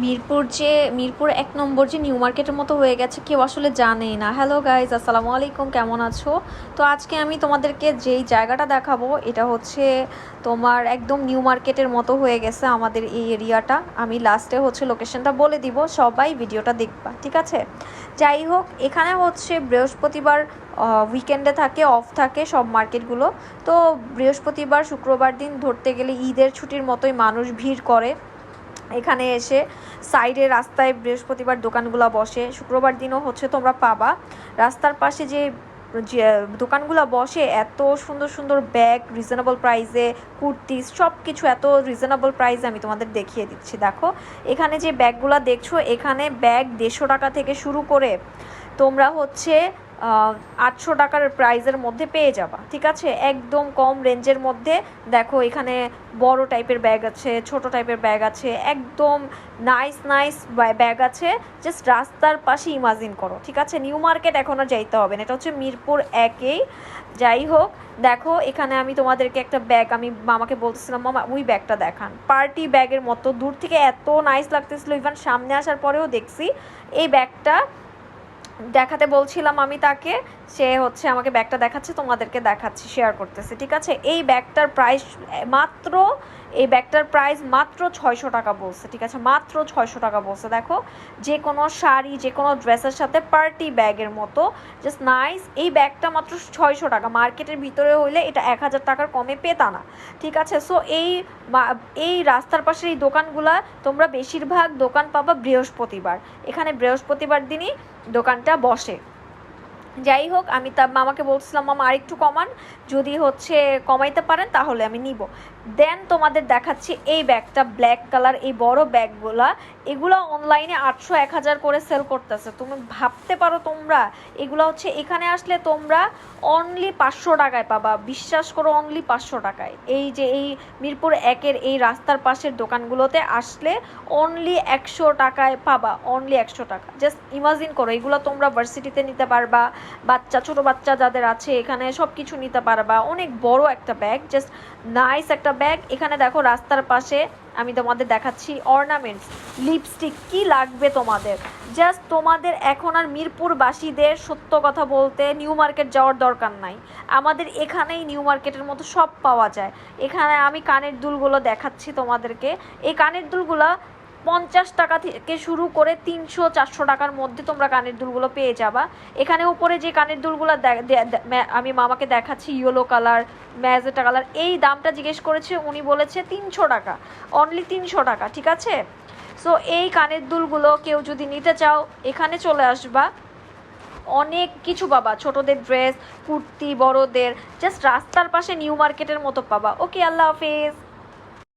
মিরপুর ১ নম্বর যে নিউ মার্কেটের মতো হয়ে গেছে কেউ আসলে জানেই না। হ্যালো গাইজ, আসসালামু আলাইকুম, কেমন আছো? তো আজকে আমি তোমাদেরকে যেই জায়গাটা দেখাবো এটা হচ্ছে তোমার একদম নিউ মার্কেটের মতো হয়ে গেছে আমাদের এই এরিয়াটা। আমি লাস্টে হচ্ছে লোকেশনটা বলে দিব, সবাই ভিডিওটা দেখবা, ঠিক আছে? যাই হোক, এখানে হচ্ছে বৃহস্পতিবার উইকেন্ডে থাকে, অফ থাকে সব মার্কেটগুলো। তো বৃহস্পতিবার শুক্রবার দিন ধরতে গেলে ঈদের ছুটির মতোই মানুষ ভিড় করে এখানে এসে। সাইডে রাস্তায় বৃহস্পতিবার দোকানগুলো বসে, শুক্রবার দিনও হচ্ছে তোমরা পাবা। রাস্তার পাশে যে যে দোকানগুলো বসে, এত সুন্দর সুন্দর ব্যাগ রিজনেবল প্রাইসে, কুর্তি, সব কিছু এত রিজনেবল প্রাইসে আমি তোমাদের দেখিয়ে দিচ্ছি। দেখো এখানে যে ব্যাগগুলো দেখছো, এখানে ব্যাগ 150 টাকা থেকে শুরু করে তোমরা হচ্ছে 800 টাকার প্রাইজের মধ্যে পেয়ে যাবা, ঠিক আছে? একদম কম রেঞ্জের মধ্যে। দেখো এখানে বড় টাইপের ব্যাগ আছে, ছোট টাইপের ব্যাগ আছে, একদম নাইস নাইস ব্যাগ আছে। জাস্ট রাস্তার পাশে ইমাজিন করো, ঠিক আছে? নিউ মার্কেট এখন আর যাইতে হবে না, এটা হচ্ছে মিরপুর 1-এই। যাই হোক, দেখো এখানে আমি তোমাদেরকে একটা ব্যাগ, আমি মামাকে বলতেছিলাম মামা ওই ব্যাগটা দেখান, পার্টি ব্যাগের মতো, দূর থেকে এত নাইস লাগতেছিল, ইভেন সামনে আসার পরেও দেখছি এই ব্যাগটা দেখাতে বলছিলাম আমি তাকে, সে হচ্ছে আমাকে ব্যাগটা দেখাচ্ছে, তোমাদেরকে দেখাচ্ছি, শেয়ার করতেছে, ঠিক আছে? মাত্র এই ব্যাগটার প্রাইস মাত্র 600 টাকা বলছে, ঠিক আছে? মাত্র 600 টাকা বলছে। দেখো যে কোনো শাড়ি, যে কোনো ড্রেসের সাথে পার্টি ব্যাগের মতো, জাস্ট নাইস। এই ব্যাগটা মাত্র 600 টাকা, মার্কেটের ভিতরে হইলে এটা 1000 টাকার কমে পেতা না, ঠিক আছে? সো এই রাস্তার পাশে এই দোকানগুলা তোমরা বেশিরভাগ দোকান পাবা বৃহস্পতিবার, এখানে বৃহস্পতিবার দিনই দোকানটা বসে। যাই হোক, আমি তার মামাকে বলছিলাম মামা আরেকটু কমান, যদি হচ্ছে কমাইতে পারেন তাহলে আমি নিব। দেন তোমাদের দেখাচ্ছি এই ব্যাগটা, ব্ল্যাক কালার, এই বড় ব্যাগগুলা, এগুলো অনলাইনে 800-1000 করে সেল করতেছে। তুমি ভাবতে পারো, তোমরা এগুলো হচ্ছে এখানে আসলে তোমরা অনলি 500 টাকায় পাবা, বিশ্বাস করো, অনলি 500 টাকায়। এই মিরপুর 1-এর এই রাস্তার পাশের দোকানগুলোতে আসলে অনলি 100 টাকায় পাবা, অনলি 100 টাকা। জাস্ট ইমাজিন করো, এগুলো তোমরা ভার্সিটিতে নিতে পারবা, ছোট বাচ্চা যাদের আছে এখানে সব কিছু নিতে পারবা। অনেক বড় একটা ব্যাগ, জাস্ট নাইস একটা ব্যাগ। এখানে দেখো রাস্তার পাশে আমি তোমাদের দেখাচ্ছি অর্নামেন্টস, লিপস্টিক, কি লাগবে তোমাদের? জাস্ট তোমাদের এখন আর মিরপুরবাসীদের সত্য কথা বলতে নিউ মার্কেট যাওয়ার দরকার নাই, আমাদের এখানেই নিউ মার্কেটের মতো সব পাওয়া যায়। এখানে আমি কানের দুলগুলো দেখাচ্ছি তোমাদেরকে, এই কানের দুলগুলো 50 টাকা থেকে শুরু করে 300-400 টাকার মধ্যে তোমরা কানের দুলগুলো পেয়ে যাবা। এখানে উপরে যে কানের দুলগুলো আমি মামাকে দেখাচ্ছি, ইয়েলো কালার, ম্যাজেন্টা কালার, এই দামটা জিজ্ঞেস করেছে, উনি বলেছে 300 টাকা, অনলি 300 টাকা, ঠিক আছে? সো এই কানের দুলগুলো কেউ যদি নিতে চাও এখানে চলে আসবা, অনেক কিছু পাবা, ছোটদের ড্রেস, কুর্তি, বড়দের, জাস্ট রাস্তার পাশে নিউ মার্কেটের মতো পাবা। ওকে, আল্লাহ হাফেজ।